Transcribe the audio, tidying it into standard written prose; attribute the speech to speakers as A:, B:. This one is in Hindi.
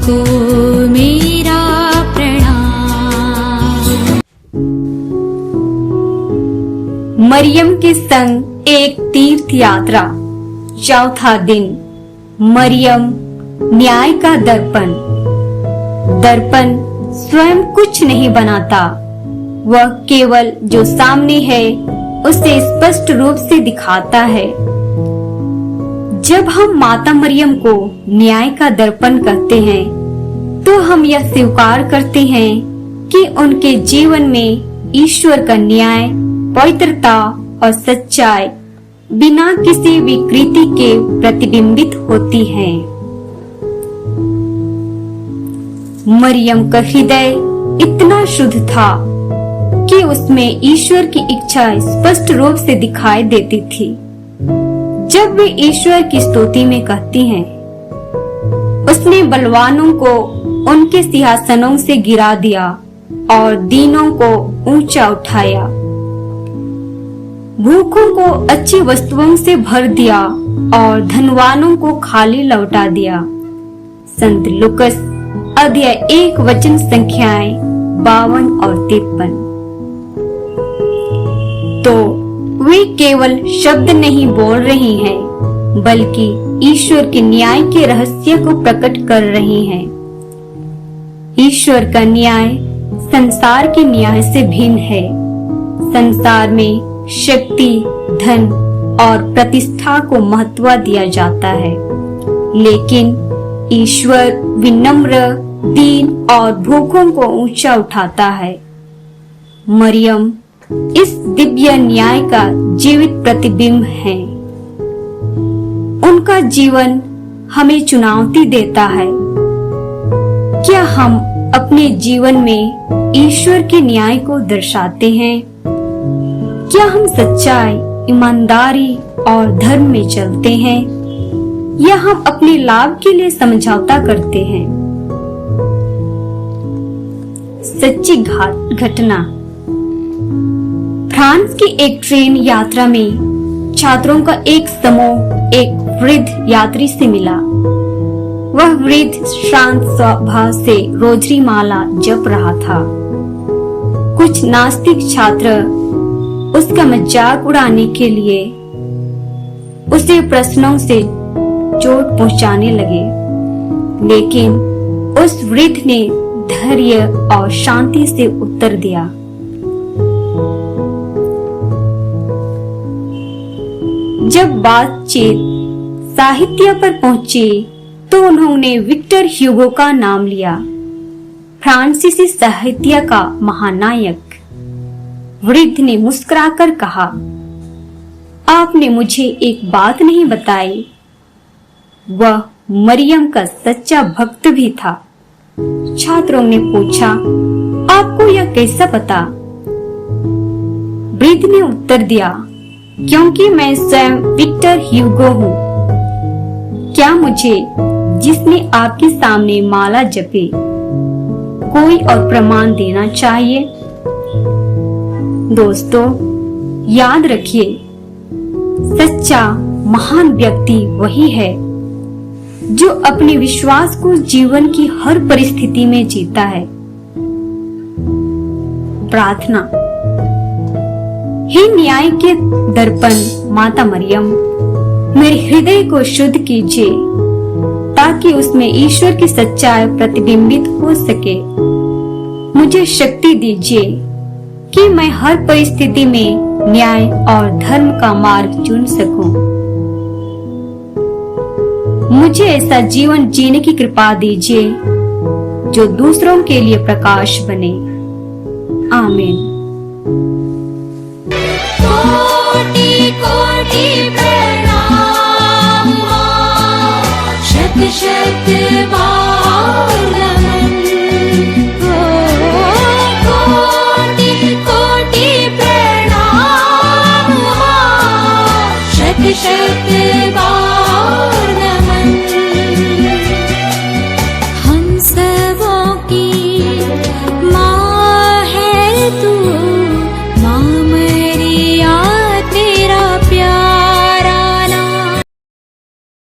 A: को मेरा प्रणाम।
B: मरियम के संग एक तीर्थ यात्रा। चौथा दिन। मरियम न्याय का दर्पण। दर्पण स्वयं कुछ नहीं बनाता, वह केवल जो सामने है उसे स्पष्ट रूप से दिखाता है। जब हम माता मरियम को न्याय का दर्पण कहते हैं, तो हम यह स्वीकार करते हैं कि उनके जीवन में ईश्वर का न्याय, पवित्रता और सच्चाई बिना किसी विकृति के प्रतिबिंबित होती है। मरियम का हृदय इतना शुद्ध था कि उसमें ईश्वर की इच्छा स्पष्ट रूप से दिखाई देती थी। जब वे ईश्वर की स्तुति में कहती हैं, उसने बलवानों को उनके सिंहासनों से गिरा दिया और दीनों को ऊंचा उठाया, भूखों को अच्छी वस्तुओं से भर दिया और धनवानों को खाली लौटा दिया। संत लूकस अध्याय 1 वचन संख्याएं 52 और 53। तो वे केवल शब्द नहीं बोल रही हैं, बल्कि ईश्वर के न्याय के रहस्य को प्रकट कर रही हैं। ईश्वर का न्याय संसार के न्याय से भिन्न है। संसार में शक्ति, धन और प्रतिष्ठा को महत्व दिया जाता है, लेकिन ईश्वर विनम्र, दीन और भूखों को ऊंचा उठाता है। मरियम इस दिव्य न्याय का जीवित प्रतिबिंब है। उनका जीवन हमें चुनौती देता है। क्या हम अपने जीवन में ईश्वर के न्याय को दर्शाते हैं? क्या हम सच्चाई, ईमानदारी और धर्म में चलते हैं, या हम अपने लाभ के लिए समझौता करते हैं? सच्ची घटना। फ्रांस की एक ट्रेन यात्रा में छात्रों का एक समूह एक वृद्ध यात्री से मिला। वह वृद्ध शांत स्वभाव से रोजरी माला जप रहा था। कुछ नास्तिक छात्र उसका मजाक उड़ाने के लिए उसे प्रश्नों से चोट पहुंचाने लगे, लेकिन उस वृद्ध ने धैर्य और शांति से उत्तर दिया। जब बातचीत साहित्य पर पहुंची, तो उन्होंने विक्टर ह्यूगो का नाम लिया, फ्रांसीसी साहित्य का महानायक। वृद्ध ने मुस्कुराकर कहा, आपने मुझे एक बात नहीं बताई। वह मरियम का सच्चा भक्त भी था। छात्रों ने पूछा, आपको यह कैसा पता? वृद्ध ने उत्तर दिया, क्योंकि मैं स्वयं विक्टर ह्यूगो हूँ। क्या मुझे, जिसने आपके सामने माला जपी, कोई और प्रमाण देना चाहिए? दोस्तों, याद रखिए, सच्चा महान व्यक्ति वही है जो अपने विश्वास को जीवन की हर परिस्थिति में जीता है। प्रार्थना। हे न्याय के दर्पण माता मरियम, मेरे हृदय को शुद्ध कीजिए ताकि उसमें ईश्वर की सच्चाई प्रतिबिंबित हो सके। मुझे शक्ति दीजिए कि मैं हर परिस्थिति में न्याय और धर्म का मार्ग चुन सकूं। मुझे ऐसा जीवन जीने की कृपा दीजिए जो दूसरों के लिए प्रकाश बने। आमीन।
A: कोटि कोटि प्रणाम, शत शत